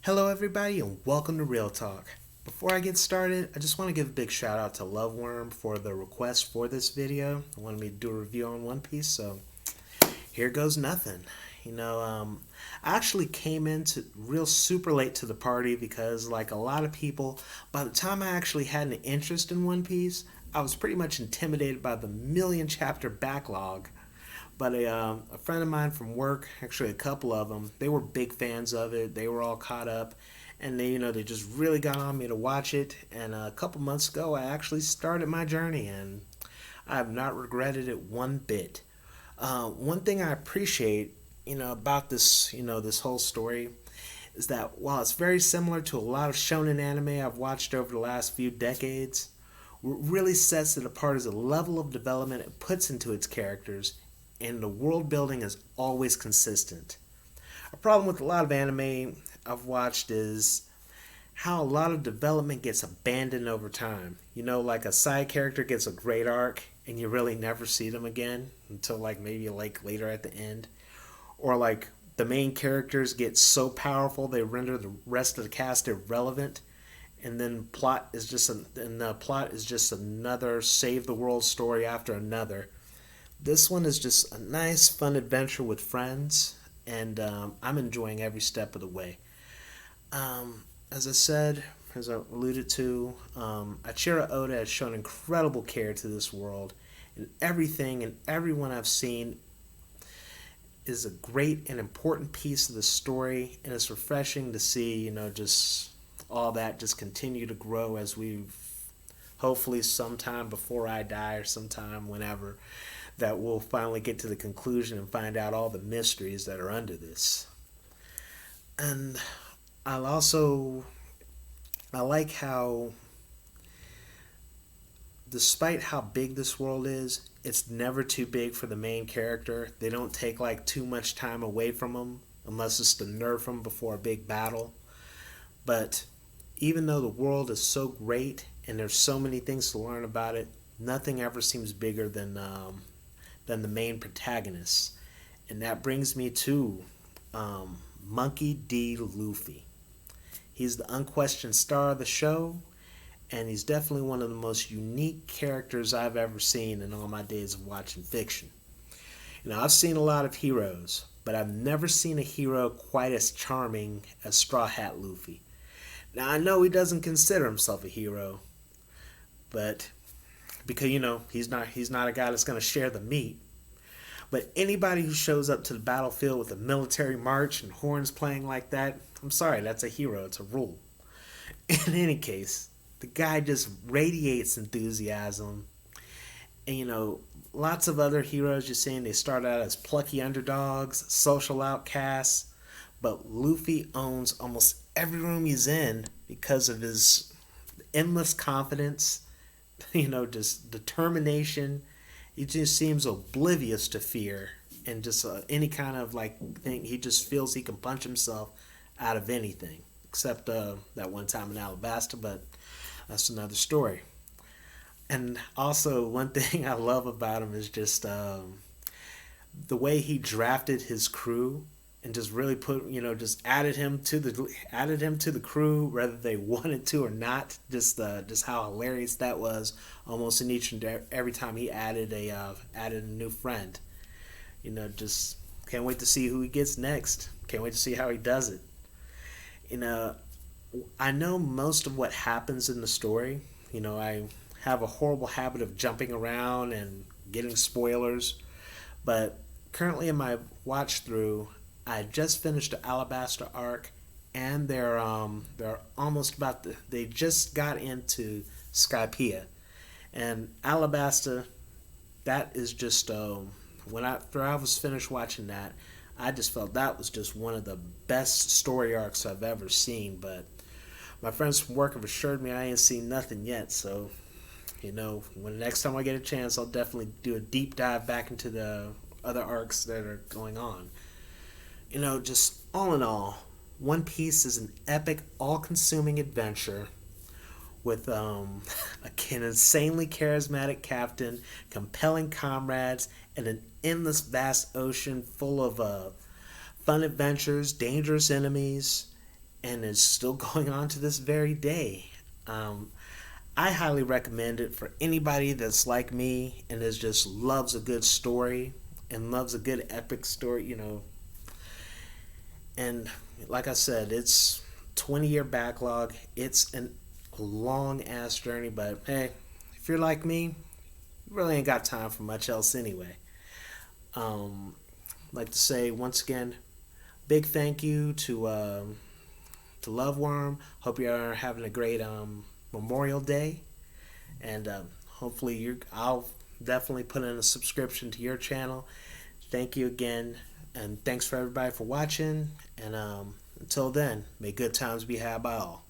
Hello, everybody, and welcome to Real Talk. Before I get started, I just want to give a big shout out to Loveworm for the request for this video. I wanted me to do a review on One Piece, so here goes nothing. I actually came into real super late to the party because, like a lot of people, by the time I actually had an interest in One Piece, I was pretty much intimidated by the million chapter backlog. But a friend of mine from work, actually a couple of them, they were big fans of it. They were all caught up, and they just really got on me to watch it. And a couple months ago, I actually started my journey, and I have not regretted it one bit. One thing I appreciate, about this whole story, is that while it's very similar to a lot of shonen anime I've watched over the last few decades, what really sets it apart is the level of development it puts into its characters, and the world building is always consistent. A problem with a lot of anime I've watched is how a lot of development gets abandoned over time. Like a side character gets a great arc and you really never see them again until maybe later at the end. Or like the main characters get so powerful they render the rest of the cast irrelevant, and then the plot is just another save the world story after another. This one is just a nice, fun adventure with friends, and I'm enjoying every step of the way. As I said, as I alluded to, Achira Oda has shown incredible care to this world, and everything and everyone I've seen is a great and important piece of the story, and it's refreshing to see, just all that just continue to grow as we hopefully sometime before I die or sometime whenever that we'll finally get to the conclusion and find out all the mysteries that are under this. And I'll also I like how despite how big this world is, it's never too big for the main character. They don't take too much time away from him unless it's to nerf him before a big battle. But even though the world is so great and there's so many things to learn about it, nothing ever seems bigger than the main protagonist. And that brings me to Monkey D. Luffy. He's the unquestioned star of the show, and he's definitely one of the most unique characters I've ever seen in all my days of watching fiction. I've seen a lot of heroes, but I've never seen a hero quite as charming as Straw Hat Luffy. Now, I know he doesn't consider himself a hero, but because he's not a guy that's going to share the meat. But anybody who shows up to the battlefield with a military march and horns playing like that, I'm sorry, that's a hero. It's a rule. In any case, the guy just radiates enthusiasm. And lots of other heroes you're seeing, they start out as plucky underdogs, social outcasts, but Luffy owns almost every room he's in because of his endless confidence, just determination. He just seems oblivious to fear and just any kind of thing. He just feels he can punch himself out of anything, except that one time in Alabasta, but that's another story. And also, one thing I love about him is just the way he drafted his crew and just really put just added him to the crew whether they wanted to or not. Just how hilarious that was, almost in each and every time he added a new friend. Just can't wait to see who he gets next. Can't wait to see how he does it. I know most of what happens in the story. I have a horrible habit of jumping around and getting spoilers, but currently in my watch through, I just finished the Alabasta arc, and they're almost they just got into Skypiea, and Alabasta. That is just after I was finished watching that, I just felt that was just one of the best story arcs I've ever seen. But my friends from work have assured me I ain't seen nothing yet, so when the next time I get a chance, I'll definitely do a deep dive back into the other arcs that are going on. Just all in all, One Piece is an epic, all-consuming adventure with an insanely charismatic captain, compelling comrades, and an endless vast ocean full of fun adventures, dangerous enemies, and is still going on to this very day. Um, I highly recommend it for anybody that's like me and is just loves a good story and loves a good epic story, you know. And like I said, it's 20-year backlog. It's a long ass journey, but hey, if you're like me, you really ain't got time for much else anyway. Um, like to say once again, big thank you to Loveworm. Hope you're having a great Memorial Day, and hopefully I'll definitely put in a subscription to your channel. Thank you again, and thanks for everybody for watching. And until then, may good times be had by all.